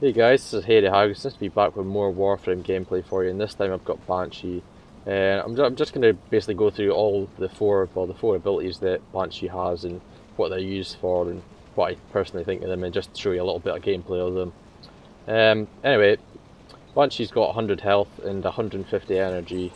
Hey guys, this is Harry Haggis. Nice to be back with more Warframe gameplay for you, and this time I've got Banshee. I'm just going to basically go through all the four abilities that Banshee has and what they're used for and what I personally think of them, and just show you a little bit of gameplay of them. Anyway, Banshee's got 100 health and 150 energy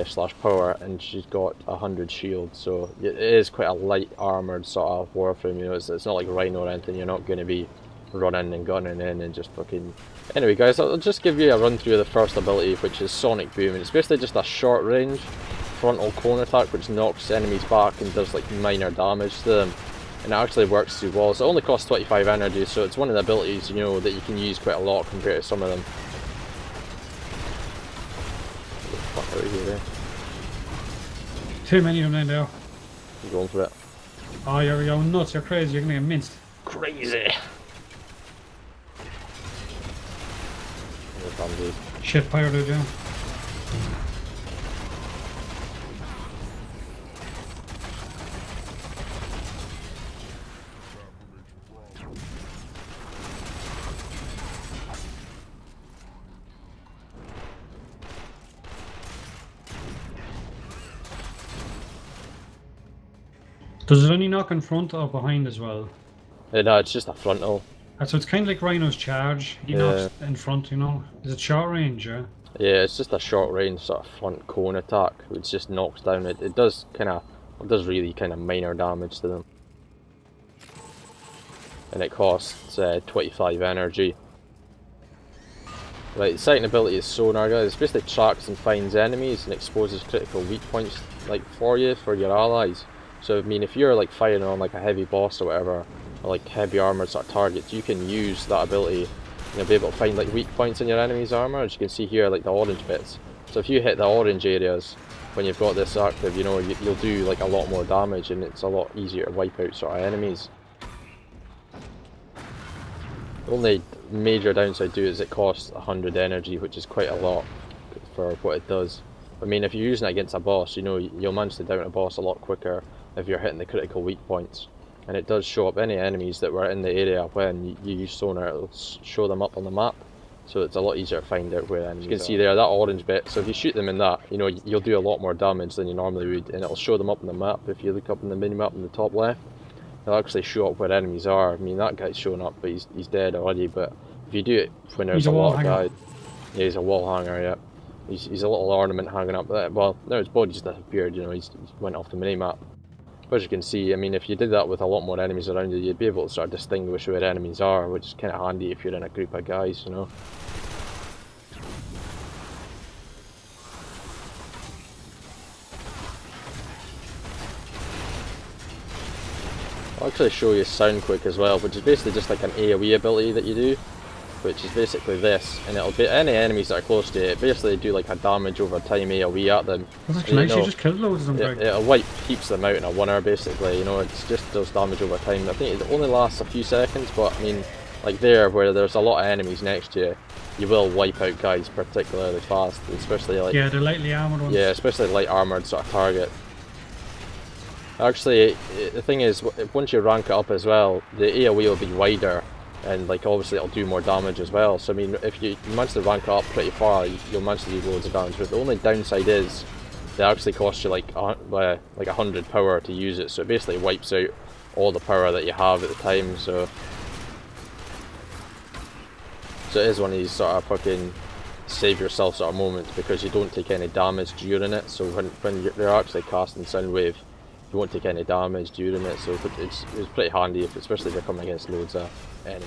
slash power, and she's got 100 shield, so it is quite a light armoured sort of Warframe. You know, it's not like Rhino or anything. You're not going to be running and gunning in and just fucking... Anyway guys, I'll just give you a run through of the first ability, which is Sonic Boom, and it's basically just a short range frontal cone attack which knocks enemies back and does like minor damage to them, and it actually works through walls. It only costs 25 energy, so it's one of the abilities, you know, that you can use quite a lot compared to some of them. Fuck out of here, eh? Too many of them now. You're going for it. Oh, you're nuts, you're crazy, you're gonna get minced. Crazy! Shit, fire dude, yeah. Does it only knock in front or behind as well? No, it's just a frontal. So it's kind of like Rhino's charge. He knocks in front, you know. Is it short range, yeah? Yeah, it's just a short range sort of front cone attack, which just knocks down. It does really kind of minor damage to them, and it costs 25 energy. Right, the second ability is Sonar, guys. It basically tracks and finds enemies and exposes critical weak points like for your allies. So I mean, if you're like firing on like a heavy boss or whatever, or like heavy armored sort of targets, you can use that ability. You'll be able to find like weak points in your enemy's armor, as you can see here, like the orange bits. So if you hit the orange areas when you've got this active, you know, you'll do like a lot more damage, and it's a lot easier to wipe out sort of enemies. The only major downside to it is it costs 100 energy, which is quite a lot for what it does. I mean, if you're using it against a boss, you know, you'll manage to down a boss a lot quicker if you're hitting the critical weak points. And it does show up any enemies that were in the area when you use Sonar. It'll show them up on the map, so it's a lot easier to find out where enemies are. You can see there, that orange bit, so if you shoot them in that, you know, you'll do a lot more damage than you normally would, and it'll show them up on the map. If you look up on the mini-map in the top left, it'll actually show up where enemies are. I mean, that guy's showing up, but he's dead already, but if you do it when there's a lot of guys... Yeah, he's a wall hanger, yeah. He's a little ornament hanging up there. Well, now his body's disappeared, you know, he's went off the mini-map. But as you can see, I mean, if you did that with a lot more enemies around you, you'd be able to sort of distinguish where enemies are, which is kind of handy if you're in a group of guys, you know. I'll actually show you Sound Quake as well, which is basically just like an AoE ability that you do, which is basically this, and it'll be any enemies that are close to it, basically do like a damage over time AoE at them. That's actually nice, you just killed loads of them. It'll wipe heaps of them out in a winner, basically, you know, it just does damage over time. I think it only lasts a few seconds, but I mean, like there, where there's a lot of enemies next to you, you will wipe out guys particularly fast, especially like... Yeah, the lightly armoured ones. Yeah, especially light armoured sort of target. Actually, the thing is, once you rank it up as well, the AoE will be wider, and like obviously it'll do more damage as well. So I mean, if you manage to rank it up pretty far, you'll manage to do loads of damage. But the only downside is they actually cost you like 100 power to use it. So it basically wipes out all the power that you have at the time. So it is one of these sort of fucking save yourself sort of moments, because you don't take any damage during it. So when you're actually casting Soundwave, you won't take any damage during it. So it's pretty handy, especially if you're coming against loads of enemies.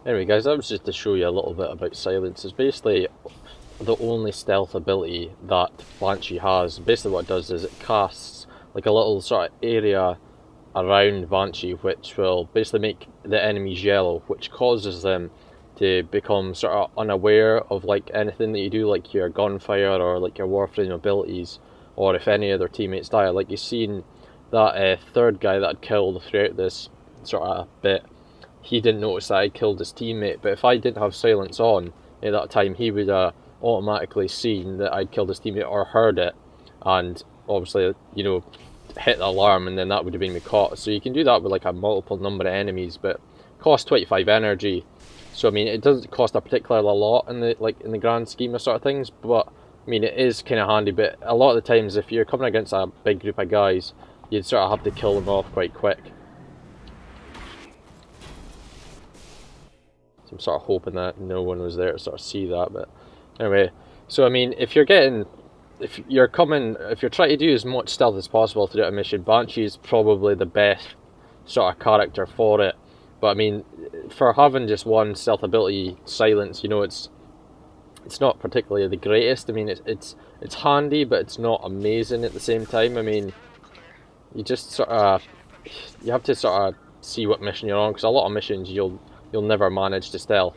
Anyway guys, that was just to show you a little bit about Silence. It's basically the only stealth ability that Banshee has. Basically what it does is it casts like a little sort of area around Banshee, which will basically make the enemies yellow, which causes them to become sort of unaware of like anything that you do, like your gunfire or like your Warframe abilities, or if any other teammates die. Like you've seen that third guy that I'd killed throughout this sort of bit, he didn't notice that I killed his teammate, but if I didn't have silence on at that time, he would have automatically seen that I'd killed his teammate or heard it, and obviously, you know, hit the alarm, and then that would have been me caught. So you can do that with like a multiple number of enemies, but it costs 25 energy. So I mean, it doesn't cost a particularly lot in the grand scheme of sort of things, but I mean, it is kind of handy. But a lot of the times, if you're coming against a big group of guys, you'd sort of have to kill them off quite quick. So I'm sort of hoping that no one was there to sort of see that. But anyway, so I mean, if you're trying to do as much stealth as possible throughout a mission, Banshee is probably the best sort of character for it. But I mean, for having just one stealth ability, silence, you know, it's not particularly the greatest. I mean, it's handy, but it's not amazing at the same time. I mean, you just sort of, you have to sort of see what mission you're on, because a lot of missions you'll never manage to stealth.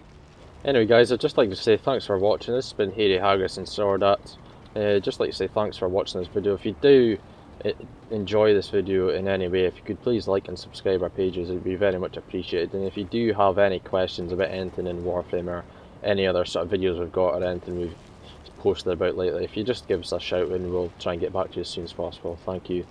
Anyway guys, I'd just like to say thanks for watching. This has been Hairy Haggis and Sordat. Just like to say thanks for watching this video. If you do enjoy this video in any way, if you could please like and subscribe our pages, it would be very much appreciated. And if you do have any questions about anything in Warframe or any other sort of videos we've got or anything we've posted about lately, if you just give us a shout and we'll try and get back to you as soon as possible. Thank you.